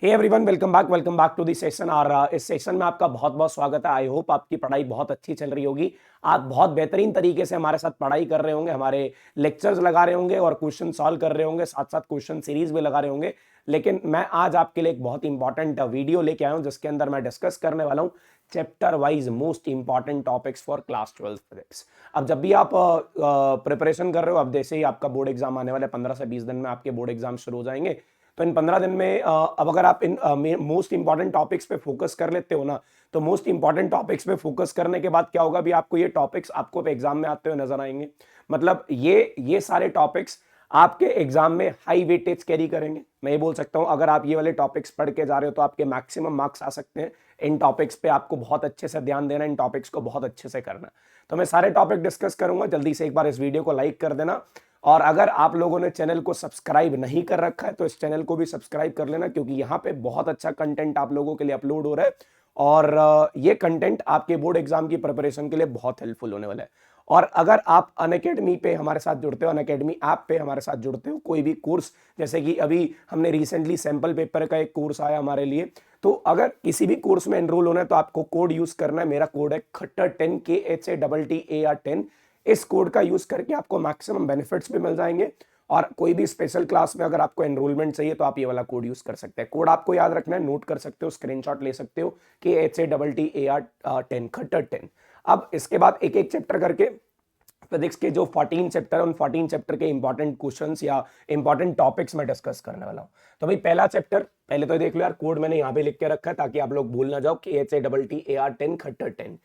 Hey everyone, welcome back to the session. और इस session में आपका बहुत बहुत स्वागत है। आई होप आपकी पढ़ाई बहुत अच्छी चल रही होगी। आप बहुत बेहतरीन तरीके से हमारे साथ पढ़ाई कर रहे होंगे, हमारे लेक्चर्स लगा रहे होंगे और क्वेश्चन सॉल्व कर रहे होंगे, साथ साथ क्वेश्चन सीरीज भी लगा रहे होंगे। लेकिन मैं आज आपके लिए एक बहुत इंपॉर्टेंट वीडियो लेके आया हूं, जिसके अंदर मैं डिस्कस करने वाला हूं chapter wise most important topics for class 12 physics. अब जब भी आप प्रिपरेशन कर रहे हो, अब जैसे ही आपका बोर्ड एग्जाम आने वाले 15 से 20 दिन में आपके बोर्ड एग्जाम शुरू हो जाएंगे, तो इन 15 दिन में अब अगर आप इन मोस्ट इंपॉर्टेंट टॉपिक्स पे फोकस कर लेते हो ना, तो मोस्ट इंपॉर्टेंट टॉपिक्स पे फोकस करने के बाद क्या होगा, भी आपको ये टॉपिक्स आपको एग्जाम में आते हुए नजर आएंगे। मतलब ये सारे टॉपिक्स आपके एग्जाम में हाई वेटेज कैरी करेंगे। मैं ये बोल सकता हूं, अगर आप ये वाले टॉपिक्स पढ़ के जा रहे हो तो आपके मैक्सिमम मार्क्स आ सकते हैं। इन टॉपिक्स पे आपको बहुत अच्छे से ध्यान देना, इन टॉपिक्स को बहुत अच्छे से करना। तो मैं सारे टॉपिक डिस्कस करूंगा। जल्दी से एक बार इस वीडियो को लाइक कर देना, और अगर आप लोगों ने चैनल को सब्सक्राइब नहीं कर रखा है तो इस चैनल को भी सब्सक्राइब कर लेना, क्योंकि यहाँ पे बहुत अच्छा कंटेंट आप लोगों के लिए अपलोड हो रहा है। और ये कंटेंट आपके बोर्ड एग्जाम की प्रिपरेशन के लिए बहुत हेल्पफुल होने वाला है। और अगर आप अनअकैडमी पे हमारे साथ जुड़ते हो, अनअकैडमी ऐप पे हमारे साथ जुड़ते हो, कोई भी कोर्स, जैसे कि अभी हमने रिसेंटली सैंपल पेपर का एक कोर्स आया हमारे लिए, तो अगर किसी भी कोर्स में एनरोल होना है तो आपको कोड यूज करना है। मेरा कोड है खट्टर 10, KHATTAR10। इस कोड का यूज करके आपको मैक्सिमम बेनिफिट्स भी मिल जाएंगे। और कोई भी स्पेशल क्लास में अगर आपको एनरोलमेंट चाहिए तो आप ये वाला कोड यूज कर सकते हैं। कोड आपको याद रखना है, नोट कर सकते हो, स्क्रीनशॉट ले सकते हो, KHATTAR10 खट्टर 10। अब इसके बाद एक एक चैप्टर करके फिजिक्स के जो 14 चैप्टर, उन 14 चैप्टर के इंपॉर्टेंट क्वेश्चंस या इंपॉर्टेंट टॉपिक्स में डिस्कस करने वाला हूं। तो भाई पहला चैप्टर पहले तो देख लो यार, कोड मैंने यहाँ पे लिख के रखा है ताकि आप लोग भूल ना जाओ, KHATTAR10 Khattar 10।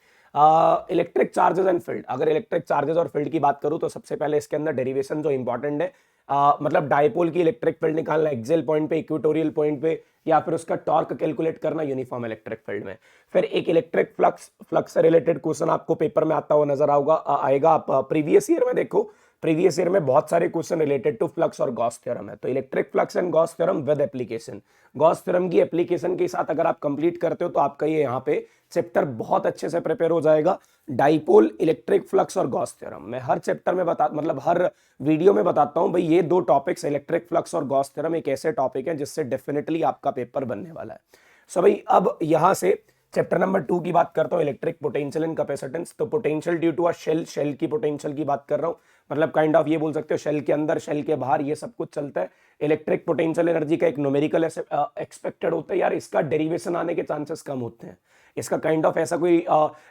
Electric charges and field. अगर इलेक्ट्रिक चार्जेस और फील्ड की बात करूं तो सबसे पहले इसके अंदर डेरिवेशन जो इंपॉर्टेंट है, मतलब डायपोल की इलेक्ट्रिक फील्ड निकालना एक्सियल पॉइंट पे, इक्वेटोरियल पॉइंट पे, या फिर उसका टॉर्क कैलकुलेट करना यूनिफॉर्म इलेक्ट्रिक फील्ड में। फिर एक इलेक्ट्रिक फ्लक्स से रिलेटेड क्वेश्चन आपको पेपर में आता हुआ नजर आएगा। आप प्रीवियस ईयर में देखो, प्रीवियस ईयर में बहुत सारे क्वेश्चन रिलेटेड टू फ्लक्स और गॉस थ्योरम है। तो electric flux and Gauss theorem with application, Gauss theorem की एप्लीकेशन के साथ अगर आप कंप्लीट करते हो तो आपका ये यहाँ पे चैप्टर बहुत अच्छे से प्रिपेयर हो जाएगा। डाइपोल, इलेक्ट्रिक फ्लक्स और गॉस थ्योरम, मैं हर चैप्टर में मतलब हर वीडियो में बताता हूं भाई, ये दो टॉपिक्स इलेक्ट्रिक फ्लक्स और गॉस थ्योरम एक ऐसे टॉपिक है जिससे डेफिनेटली आपका पेपर बनने वाला है। सो भाई अब यहां से चैप्टर नंबर 2 की बात करता हूं, इलेक्ट्रिक पोटेंशियल एंड कैपेसिटेंस। तो potential due to a shell की पोटेंशियल की बात कर रहा हूं। मतलब काइंड ऑफ ये बोल सकते हो, शेल के अंदर, शेल के बाहर, ये सब कुछ चलता है। इलेक्ट्रिक पोटेंशियल एनर्जी का एक न्यूमेरिकल एक्सपेक्टेड होता है यार, इसका डेरिवेशन आने के चांसेस कम होते हैं। इसका काइंड ऑफ ऐसा कोई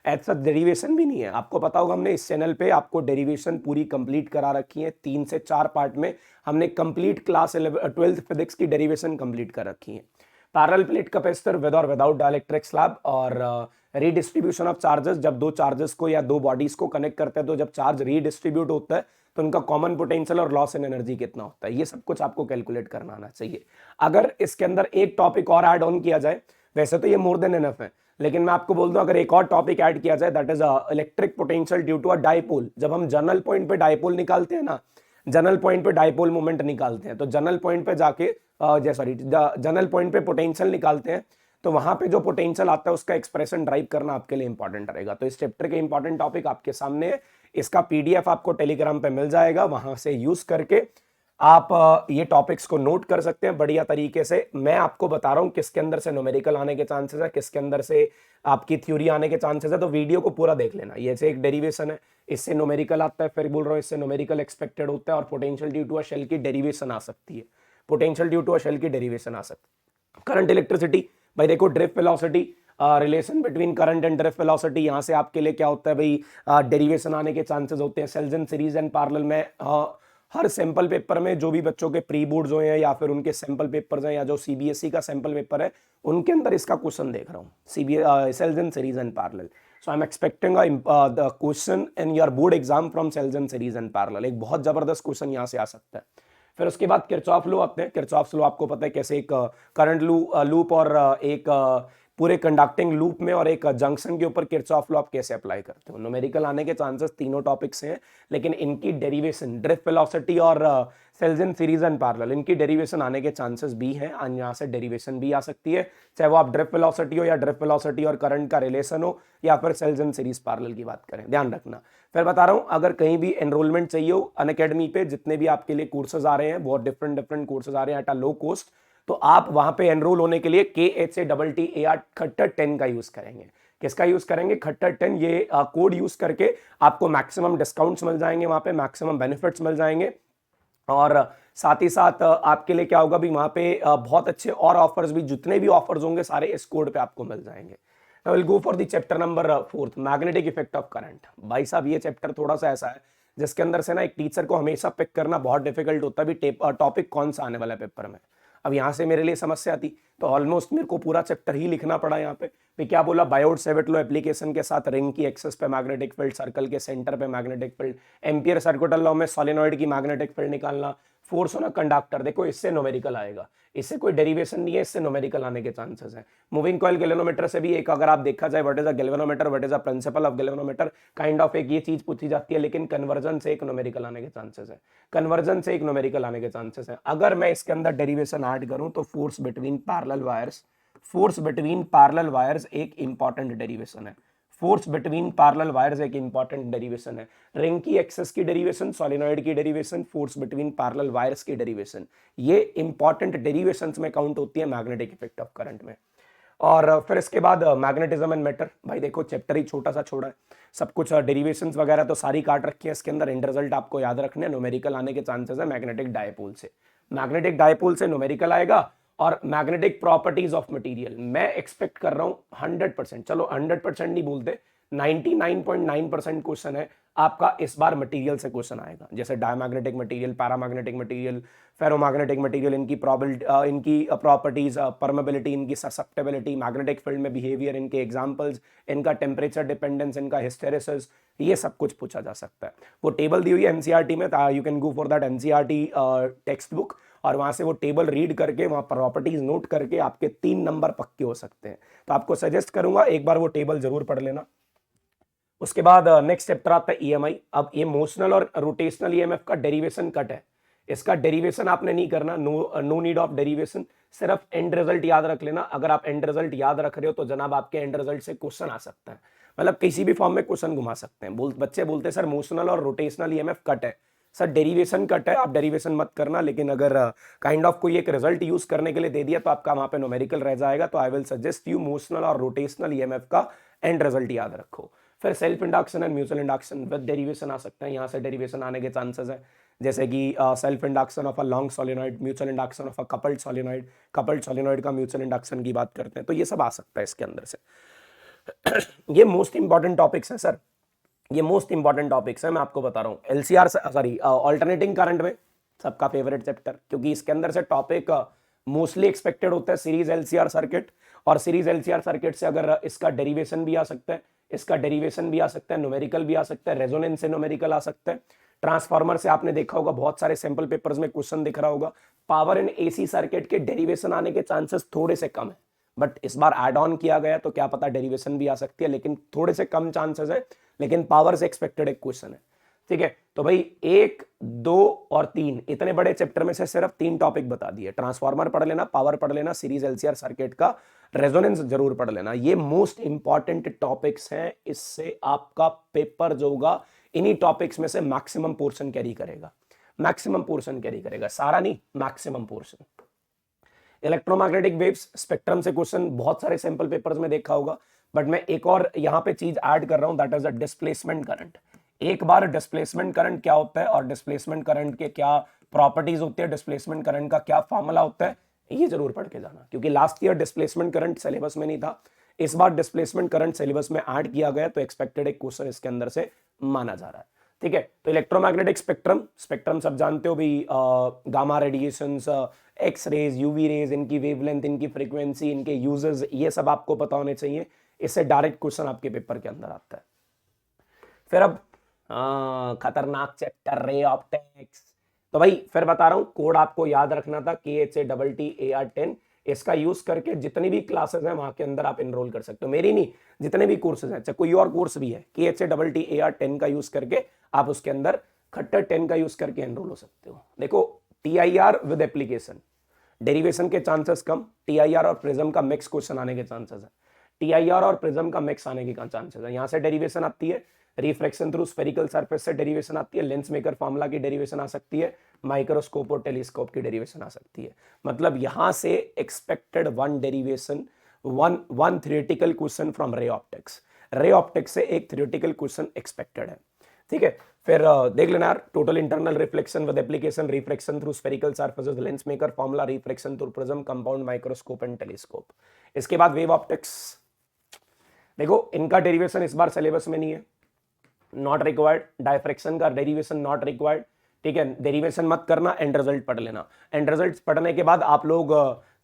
ऐसा डेरिवेशन भी नहीं है। आपको पता होगा, हमने इस चैनल पे आपको डेरिवेशन पूरी कंप्लीट करा रखी है। 3 से 4 पार्ट में हमने कंप्लीट क्लास 12th फिजिक्स की डेरिवेशन कंप्लीट कर रखी है। पैरेलल प्लेट कैपेसिटर विद और विदाउट डाइलेक्ट्रिक स्लैब, और रीडिस्ट्रीब्यूशन ऑफ चार्जेस। जब दो चार्जेस को या दो बॉडीज को कनेक्ट करते हैं तो जब चार्ज रीडिस्ट्रीब्यूट होता है तो उनका कॉमन पोटेंशियल और लॉस इन एनर्जी कितना होता है, ये सब कुछ आपको कैलकुलेट करना आना चाहिए। अगर इसके अंदर एक टॉपिक और ऐड ऑन किया जाए, वैसे तो ये मोर देन एनफ है, लेकिन मैं आपको बोल दूं अगर एक और टॉपिक ऐड किया जाए, that is electric potential due to a dipole. जब हम जनरल पॉइंट पे डाइपोल निकालते हैं ना, जनरल पॉइंट पे डाइपोल मोमेंट निकालते हैं, तो जनरल पॉइंट पे जाके जनरल पॉइंट पे पोटेंशियल निकालते हैं, तो वहां पे जो पोटेंशियल आता है उसका एक्सप्रेशन ड्राइव करना आपके लिए इंपॉर्टेंट रहेगा। तो इस चैप्टर के इंपॉर्टेंट टॉपिक आपके सामने है। इसका पीडीएफ आपको टेलीग्राम पे मिल जाएगा, वहां से यूज करके आप ये टॉपिक्स को नोट कर सकते हैं बढ़िया तरीके से। मैं आपको बता रहा हूं किसके अंदर से न्यूमेरिकल आने के चांसेस है, किसके अंदर से आपकी थ्योरी आने के चांसेस है। तो वीडियो को पूरा देख लेना। ये से एक डेरिवेशन है, इससे न्यूमेरिकल आता है, फिर बोल रहा हूं इससे न्यूमेरिकल एक्सपेक्टेड होता है, और potential due to a shell की डेरिवेशन आ सकती है। Potential due to a shell की डेरिवेशन आ सकती है। करंट इलेक्ट्रिसिटी, भाई देखो drift velocity, relation between current and drift velocity, यहां से आपके लिए क्या होता है भाई, डेरिवेशन आने के चांसेस होते हैं। Cells and series and parallel में हर सैंपल पेपर में जो भी बच्चों के प्री बोर्ड्स हो हैं या फिर उनके सैंपल पेपर्स हैं या जो सीबीएसई का सैंपल पेपर है, उनके अंदर इसका क्वेश्चन देख रहा हूँ, cells and series and parallel. So I am expecting the question in your board exam from cells and series and parallel. एक बहुत जबरदस्त क्वेश्चन यहाँ से आ सकता है। फिर उसके बाद किरचॉफ लॉ आते हैं। किरचॉफ लॉ आपको पता है कैसे एक करंट लूप और एक पूरे कंडक्टिंग लूप में और एक जंक्शन के ऊपर किरचॉफ लॉ आप कैसे अप्लाई करते हो। न्यूमेरिकल आने के चांसेस तीनों टॉपिक्स हैं, लेकिन इनकी डेरिवेशन, ड्रिफ्ट वेलोसिटी और cells in series and parallel, इनकी डेरिवेशन आने के चांसेस भी हैं। यहाँ से डेरिवेशन भी आ सकती है, चाहे वो आप ड्रिफ्ट वेलोसिटी हो या ड्रिफ्ट वेलोसिटी और करंट का रिलेशन हो, या फिर सेल्स इन सीरीज पैरेलल की बात करें, ध्यान रखना। फिर बता रहा हूं, अगर कहीं भी एनरोलमेंट चाहिए हो अनअकैडमी पे, जितने भी आपके लिए कोर्सेज आ रहे हैं, बहुत डिफरेंट डिफरेंट कोर्सेज आ रहे हैं एट अ लो कॉस्ट, तो आप वहां पे एनरोल होने के लिए KHATTAR खट्टर 10 का यूज करेंगे। किसका यूज करेंगे? खट्टर 10। ये कोड यूज करके आपको मैक्सिमम डिस्काउंट्स मिल जाएंगे, वहां पे मैक्सिमम बेनिफिट्स मिल जाएंगे, और साथ ही साथ आपके लिए क्या होगा भी वहां पे बहुत अच्छे और ऑफर्स भी, जितने भी ऑफर्स होंगे सारे इस कोड पे आपको मिल जाएंगे। I will go for the chapter number 4, magnetic effect of current. भाई साहब ये चैप्टर थोड़ा सा ऐसा है जिसके अंदर से ना एक टीचर को हमेशा पिक करना बहुत डिफिकल्ट होता है भी टॉपिक कौन सा आने वाला है पेपर में। अब यहाँ से मेरे लिए समस्या थी, तो ऑलमोस्ट मेरे को पूरा चैप्टर ही लिखना पड़ा यहाँ पे क्या बोला, बायोट सेविट लॉ एप्लीकेशन के साथ रिंग की एक्सेस पे मैग्नेटिक फील्ड, सर्कल के सेंटर पे magnetic field, ampere circuital law में सोलेनॉइड की मैग्नेटिक फील्ड निकालना, फोर्स ऑन अ कंडक्टर। देखो इससे न्यूमेरिकल आएगा, इससे कोई डेरिवेशन नहीं है, इससे न्यूमेरिकल आने के चांसेस हैं। मूविंग कॉइल गैल्वेनोमीटर से भी एक अगर आप देखा जाए what is a galvanometer, what is a principle of galvanometer, kind of एक ये चीज पूछी जाती है, लेकिन कन्वर्जन से एक न्यूमेरिकल आने के चांसेस है, कन्वर्जन से एक न्यूमेरिकल आने के चांसेस है। अगर मैं इसके अंदर डेरिवेशन ऐड करूं तो force between parallel wires, force between parallel wires एक इंपॉर्टेंट डेरिवेशन है, फोर्स बिटवीन पैरेलल वायर्स एक इंपॉर्टेंट डेरिवेशन है। रिंग की एक्सेस की डेरिवेशन, सोलेनॉइड की derivation, force between parallel wires की डेरिवेशन, ये इंपॉर्टेंट डेरिवेशंस में काउंट होती है मैग्नेटिक इफेक्ट ऑफ करंट में। और फिर इसके बाद मैग्नेटिज्म एंड मैटर। भाई देखो चैप्टर ही छोटा सा छोड़ा है, सब कुछ डेरिवेशंस वगैरह तो सारी काट रखी है इसके अंदर। एंड रिजल्ट आपको याद रखने, न्यूमेरिकल आने के चांसेस है मैग्नेटिक डायपोल से, मैग्नेटिक डायपोल से न्यूमेरिकल आएगा। और मैग्नेटिक प्रॉपर्टीज ऑफ मटेरियल मैं एक्सपेक्ट कर रहा हूं 100%, चलो 100% नहीं बोलते, 99.9% क्वेश्चन है आपका इस बार मटेरियल से क्वेश्चन आएगा, जैसे diamagnetic material, paramagnetic material, ferromagnetic material, इनकी प्रॉपर्टीज, परमेबिलिटी, इनकी ससेप्टेबिलिटी, मैग्नेटिक फील्ड में बिहेवियर, इनके एग्जांपल्स, इनका टेम्परेचर डिपेंडेंस, इनका हिस्टेरेसिस, ये सब कुछ पूछा जा सकता है। वो टेबल दी हुई है एनसीईआरटी में, you can go for that NCERT text book, और वहां से वो टेबल रीड करके वहां प्रॉपर्टीज नोट करके आपके 3 नंबर पक्के हो सकते हैं। तो आपको सजेस्ट करूंगा एक बार वो टेबल जरूर पढ़ लेना। उसके बाद नेक्स्ट चैप्टर आता है ईएमआई। अब ये मोशनल और रोटेशनल ईएमएफ का डेरिवेशन कट है, इसका डेरिवेशन आपने नहीं करना, नो नीड ऑफ डेरिवेशन, सिर्फ एंड रिजल्ट याद रख लेना। अगर आप एंड रिजल्ट याद रख रहे हो तो जनाब आपके एंड रिजल्ट से क्वेश्चन आ सकता है, मतलब किसी भी फॉर्म में क्वेश्चन घुमा सकते हैं। बच्चे बोलते हैं सर मोशनल और रोटेशनल ईएमएफ कट है, सर डेरिवेशन कट है, आप डेरिवेशन मत करना, लेकिन अगर काइंड ऑफ कोई एक रिजल्ट यूज करने के लिए दे दिया तो आपका वहां पे न्यूमेरिकल रह जाएगा। तो I will suggest you motional और रोटेशनल ईएमएफ का एंड रिजल्ट याद रखो। फिर self induction and mutual induction with derivation आ सकता है, यहाँ से डेरिवेशन आने के चांसेस है, जैसे कि self induction of a long solenoid, mutual induction of a coupled solenoid, coupled solenoid का म्यूचुअल इंडक्शन की बात करते हैं, तो ये सब आ सकता है इसके अंदर से। ये मोस्ट इंपॉर्टेंट टॉपिक्स है सर, ये मोस्ट इंपॉर्टेंट टॉपिक्स है, मैं आपको बता रहा हूँ। एलसीआर सॉरी ऑल्टरनेटिंग करंट में सबका फेवरेट चैप्टर, क्योंकि इसके अंदर से टॉपिक मोस्टली एक्सपेक्टेड होता है सीरीज एलसीआर सर्किट, और सीरीज एलसीआर सर्किट से अगर इसका डेरिवेशन भी आ सकता है, इसका डेरिवेशन भी आ सकता है, न्यूमेरिकल भी आ सकता है, रेजोनेंस से न्यूमेरिकल आ सकता है। ट्रांसफार्मर से आपने देखा होगा बहुत सारे सैंपल पेपर्स में क्वेश्चन दिख रहा होगा। पावर एंड एसी सर्किट के डेरिवेशन आने के चांसेस थोड़े से कम है, बट इस बार एड ऑन किया गया तो क्या पता डेरिवेशन भी आ सकती है, लेकिन थोड़े से कम चांसेस है, लेकिन पावर से एक्सपेक्टेड एक क्वेश्चन है, ठीक है। तो भाई 1, 2 और 3 इतने बड़े चैप्टर में से सिर्फ 3 टॉपिक बता दिए, ट्रांसफार्मर पढ़ लेना, पावर पढ़ लेना, सीरीज एलसीआर सर्किट का रेजोनेंस जरूर पढ़ लेना। ये मोस्ट इंपॉर्टेंट टॉपिक्स हैं, इससे आपका पेपर जो होगा इन्हीं टॉपिक्स में से मैक्सिमम पोर्शन कैरी करेगा, मैक्सिमम पोर्शन कैरी करेगा, सारा नहीं maximum portion. Electromagnetic waves spectrum से क्वेश्चन बहुत सारे सैंपल पेपर्स में देखा होगा, बट मैं एक और यहां पे चीज ऐड कर रहा हूं, that is a displacement current. एक बार डिस्प्लेसमेंट करंट क्या होता है और डिस्प्लेसमेंट करंट के क्या प्रॉपर्टीज होती है, डिस्प्लेसमेंट करंट का क्या फॉर्मूला होता है, ये जरूर पढ़ के जाना, क्योंकि last year displacement current syllabus में नहीं था, इस बार डिस्प्लेसमेंट करंट सिलेबस में ऐड किया गया, तो एक्सपेक्टेड एक क्वेश्चन इसके अंदर से माना जा रहा है, ठीक है। तो इलेक्ट्रोमैग्नेटिक स्पेक्ट्रम, स्पेक्ट्रम सब जानते हो भी, gamma radiations, X rays, UV rays, इनकी वेवलेंथ, इनकी फ्रीक्वेंसी, इनके यूजेस, ये सब आपको पता होने चाहिए, इससे डायरेक्ट क्वेश्चन आपके पेपर के अंदर आता है। फिर अब खतरनाक चैप्टर रे ऑप्टिक्स, तो भाई फिर बता रहा हूं, कोड आपको याद रखना था KHATTAR10, इसका यूज करके जितनी भी क्लासेस हैं वहां के अंदर आप एनरोल कर सकते हो, मेरी नहीं, जितने भी कोर्सेज हैं, चाहे कोई और कोर्स भी है, KHATTAR10 का यूज करके आप उसके अंदर खट्टर 10 का यूज करके एनरोल हो सकते हो। देखो TIR विद एप्लीकेशन, डेरिवेशन के चांसेस कम, TIR और प्रिज्म का मिक्स क्वेश्चन आने के चांसेस है, TIR और प्रिज्म का मिक्स आने के चांसेस है, यहां से डेरिवेशन आती है, रिफ्रैक्शन थ्रू स्फेरिकल सरफेस से डेरिवेशन आती है, लेंस मेकर फॉर्मूला की डेरिवेशन आ सकती है, माइक्रोस्कोप और टेलीस्कोप की डेरिवेशन आ सकती है। मतलब यहां से expected one derivation, one theoretical question from ray optics. Ray optics से एक थ्योरेटिकल क्वेश्चन एक्सपेक्टेड है, ठीक है। फिर देख लेना यार, total internal reflection with application, refraction through spherical surfaces, lens maker formula, refraction through prism, compound, microscope and telescope. इसके बाद वेव ऑप्टिक्स, देखो इनका डेरिवेशन इस बार सिलेबस में नहीं है, नॉट रिक्वायर्ड। डायफ्रैक्शन का डेरिवेशन नॉट रिक्वायर्ड, ठीक है। डेरिवेशन मत करना, एंड रिजल्ट पढ़ लेना। एंड रिजल्ट्स पढ़ने के बाद आप लोग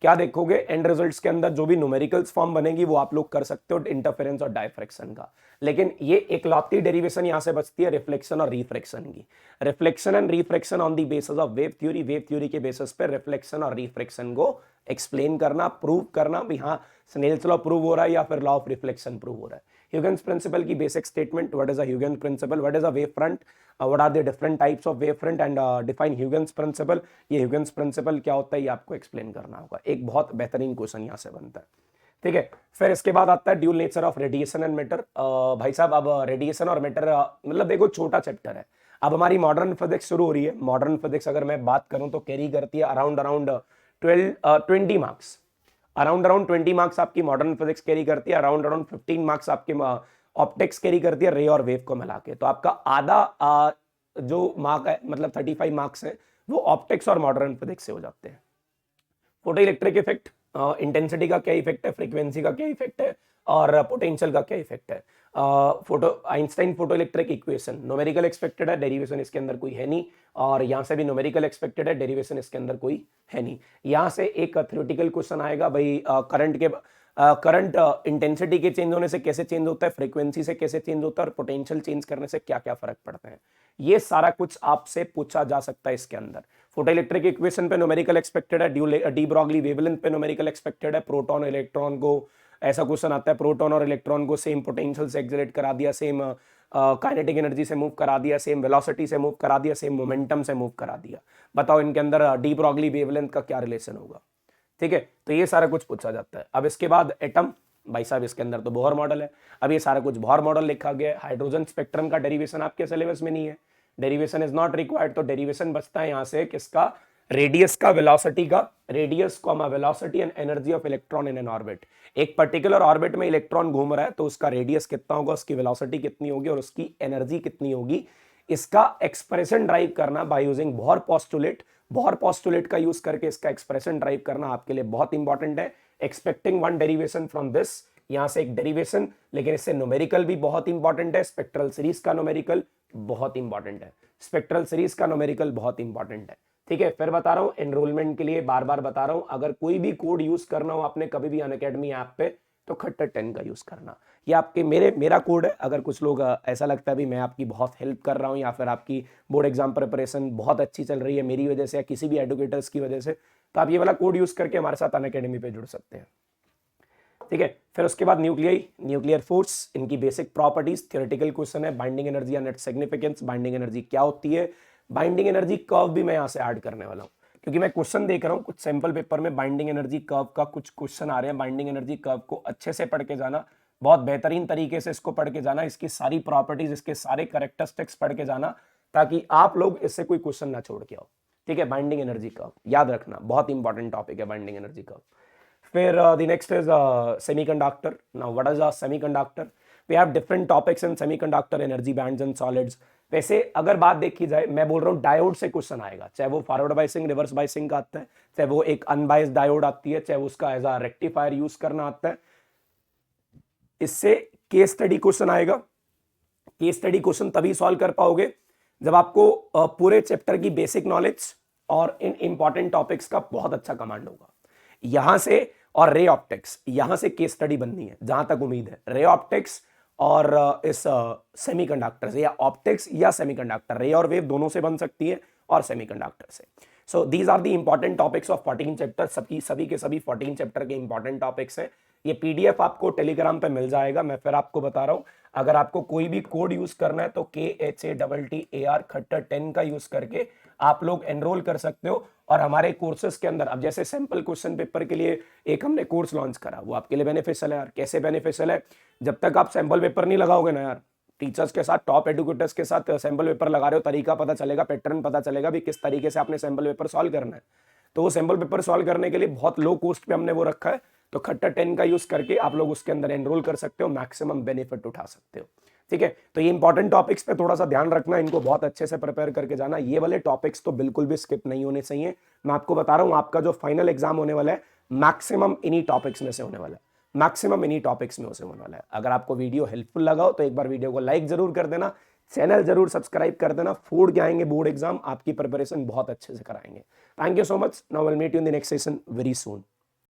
क्या देखोगे, एंड रिजल्ट्स के अंदर जो भी न्यूमेरिकल्स फॉर्म बनेगी वो आप लोग कर सकते हो इंटरफेरेंस और डायफ्रैक्शन का। लेकिन ये एकलौती डेरिवेशन यहां से बचती है रिफ्लेक्शन और रिफ्रैक्शन की। Reflection and refraction on the basis of wave theory, wave theory के बेसिस पे रिफ्लेक्शन और रिफ्रैक्शन को एक्सप्लेन करना, प्रूव करना भी, हाँ स्नेल्स लॉ प्रूव हो रहा है या फिर लॉ ऑफ रिफ्लेक्शन प्रूव हो रहा है। ह्यूगेन्स प्रिंसिपल की basic statement, what is a Huygens principle, what is a wave front, what are the different types of wave front and define Huygens principle. ये ह्यूगेन्स प्रिंसिपल क्या होता है ये आपको एक्सप्लेन करना होगा। एक बहुत बेहतरीन क्वेश्चन यहां से बनता है, ठीक है। फिर इसके बाद आता है dual nature of radiation and matter. भाई साहब अब रेडिएशन और मैटर मतलब देखो छोटा चैप्टर है। अब हमारी मॉडर्न फिजिक्स शुरू हो रही है। मॉडर्न फिजिक्स अगर मैं बात करूं तो कैरी करती है अराउंड 20 मार्क्स, अराउंड 20 मार्क्स आपकी मॉडर्न फिजिक्स कैरी करती है, अराउंड 15 मार्क्स आपके ऑप्टिक्स कैरी करती है, रे और वेव को मिला के। तो आपका आधा जो मार्क है, मतलब 35 मार्क्स है, वो ऑप्टिक्स और मॉडर्न फिजिक्स से हो जाते हैं। फोटो इलेक्ट्रिक इफेक्ट, इंटेंसिटी का क्या इफेक्ट है, फ्रीक्वेंसी का क्या इफेक्ट है, और पोटेंशियल का क्या इफेक्ट है। Photo Einstein photo electric equation numerical expected है, डेरिवेशन इसके अंदर कोई है नहीं, और यहां से भी न्यूमेरिकल एक्सपेक्टेड है, डेरिवेशन इसके अंदर कोई है नहीं। यहां से एक थ्योरेटिकल क्वेश्चन आएगा भाई, करंट इंटेंसिटी के चेंज होने से कैसे चेंज होता है, फ्रीक्वेंसी से कैसे चेंज होता है, और पोटेंशियल चेंज करने से क्या क्या फर्क पड़ता है। ये सारा कुछ आपसे पूछा जा सकता है इसके अंदर। फोटो इलेक्ट्रिक इक्वेशन पे न्यूमेरिकल एक्सपेक्टेड है, डी ब्रॉगली वेवलेंथ पे न्यूमेरिकल एक्सपेक्टेड है, प्रोटॉन इलेक्ट्रॉन को ऐसा क्वेश्चन आता है, प्रोटॉन और इलेक्ट्रॉन को सेम पोटेंशियल से एक्सलेट करा दिया, सेम काइनेटिक एनर्जी से मूव करा दिया, सेम वेलोसिटी से मूव करा दिया, सेम मोमेंटम से मूव करा दिया। बताओ इनके अंदर डी ब्रॉगली वेवलेंथ का क्या रिलेशन होगा, ठीक है। तो ये सारा कुछ पूछा जाता है। अब इसके बाद एटम, भाई साहब इसके अंदर तो बोहर मॉडल है। अब ये सारा कुछ बोहर मॉडल लिखा गया है। हाइड्रोजन स्पेक्ट्रम का डेरिवेशन आपके सिलेबस में नहीं है, डेरिवेशन इज नॉट रिक्वायर्ड। तो डेरिवेशन बचता है यहां से किसका, रेडियस का, वेलोसिटी का, radius comma velocity and energy of electron in an orbit. एक पर्टिकुलर ऑर्बिट में इलेक्ट्रॉन घूम रहा है तो उसका रेडियस कितना होगा, उसकी वेलोसिटी कितनी होगी और उसकी एनर्जी कितनी होगी, इसका एक्सप्रेशन ड्राइव करना by using Bohr postulate. Bohr postulate का यूज करके इसका एक्सप्रेशन ड्राइव करना आपके लिए बहुत इंपॉर्टेंट है। Expecting one derivation from this, यहां से एक डेरिवेशन, लेकिन इससे न्यूमेरिकल भी बहुत इंपॉर्टेंट है। स्पेक्ट्रल सीरीज का न्यूमेरिकल बहुत इंपॉर्टेंट है, स्पेक्ट्रल सीरीज का न्यूमेरिकल बहुत इंपॉर्टेंट है, ठीक है। फिर बता रहा हूं एनरोलमेंट के लिए बार बार बता रहा हूं, अगर कोई भी कोड यूज करना हो आपने कभी भी अनअकैडमी ऐप पे तो खट्टर 10 का यूज करना। ये आपके मेरा कोड है। अगर कुछ लोग ऐसा लगता है भी मैं आपकी बहुत हेल्प कर रहा हूं या फिर आपकी बोर्ड एग्जाम प्रिपरेशन बहुत अच्छी चल रही है मेरी वजह से या किसी भी एडुकेटर्स की वजह से, तो आप ये वाला कोड यूज करके हमारे साथ अनअकैडमी पे जुड़ सकते हैं, ठीक है। फिर उसके बाद न्यूक्लियर फोर्स, इनकी बेसिक प्रॉपर्टीज, थ्योरेटिकल क्वेश्चन है। Binding energy and its significance, binding energy क्या होती है, बाइंडिंग एनर्जी कर्व भी मैं यहां से ऐड करने वाला हूं, क्योंकि मैं क्वेश्चन देख रहा हूं कुछ सैंपल पेपर में बाइंडिंग एनर्जी कर्व का कुछ क्वेश्चन आ रहे हैं। बाइंडिंग एनर्जी कर्व को अच्छे से पढ़ के जाना, बहुत बेहतरीन तरीके से इसको पढ़ के जाना, इसकी सारी प्रॉपर्टीज, इसके सारे कैरेक्टरिस्टिक्स पढ़ के जाना, ताकि आप लोग इससे कोई क्वेश्चन ना छोड़ के आओ, ठीक है। बाइंडिंग एनर्जी कर्व याद रखना, बहुत इंपॉर्टेंट टॉपिक है बाइंडिंग एनर्जी कर्व। फिर the next is semiconductor. Now what is a semiconductor? We have different topics in semiconductor, energy bands and solids. वैसे अगर बात देखी जाए, मैं बोल रहा हूँ डायोड से क्वेश्चन आएगा, चाहे वो फॉरवर्ड बाइसिंग रिवर्स बाइसिंग का आता है, चाहे वो एक अनबाइस्ड डायोड आती है, चाहे उसका एज अ रेक्टिफायर यूज करना आता है। इससे केस स्टडी क्वेश्चन आएगा। केस स्टडी क्वेश्चन तभी सॉल्व कर पाओगे जब आपको पूरे चैप्टर की बेसिक नॉलेज और इन इंपॉर्टेंट टॉपिक्स का बहुत अच्छा कमांड होगा। यहां से और रे ऑप्टिक्स, यहां से केस स्टडी बननी है जहां तक उम्मीद है। रे ऑप्टिक्स और इस सेमीकंडक्टर से, या ऑप्टिक्स या सेमीकंडक्टर, रे और वेव दोनों से बन सकती है और सेमीकंडक्टर से। So these are the important topics of 14 chapter. सभी के सभी 14 चैप्टर के इंपॉर्टेंट टॉपिक्स हैं। ये पीडीएफ आपको टेलीग्राम पे मिल जाएगा। मैं फिर आपको बता रहा हूं, अगर आपको कोई भी कोड यूज करना है तो KHATTAR खट्टर 10 का यूज करके आप लोग एनरोल कर सकते हो। और हमारे कोर्सेज के अंदर अब जैसे सैंपल क्वेश्चन पेपर के लिए एक हमने कोर्स लॉन्च करा, वो आपके लिए बेनिफिशियल है यार। कैसे बेनिफिशियल है, जब तक आप सैंपल पेपर नहीं लगाओगे ना यार, टीचर्स के साथ, टॉप एडुकेटर्स के साथ सैम्पल पेपर लगा रहे हो, तरीका पता चलेगा, पैटर्न पता चलेगा भी किस तरीके से आपने सैम्पल पेपर सॉल्व करना है। तो वो सैम्पल पेपर सॉल्व करने के लिए बहुत लो कॉस्ट पे हमने वो रखा है, तो खट्टा 10 का यूज करके आप लोग उसके अंदर एनरोल कर सकते हो, मैक्सिमम बेनिफिट उठा सकते हो। ठीक है, तो ये इंपॉर्टेंट टॉपिक्स पे थोड़ा सा ध्यान रखना, इनको बहुत अच्छे से प्रिपेयर करके जाना। ये वाले टॉपिक्स तो बिल्कुल भी स्किप नहीं होने चाहिए। मैं आपको बता रहा हूं, आपका जो फाइनल एग्जाम होने वाला है मैक्सिमम इन्हीं टॉपिक्स में से होने वाला है, मैक्सिमम इन्हीं टॉपिक्स में से होने वाला है। अगर आपको वीडियो हेल्पफुल लगा हो तो एक बार वीडियो को लाइक जरूर कर देना, चैनल जरूर सब्सक्राइब कर देना। फोड़ के आएंगे बोर्ड एग्जाम, आपकी प्रिपरेशन बहुत अच्छे से कराएंगे। Thank you so much. Now will meet you in the next session very soon.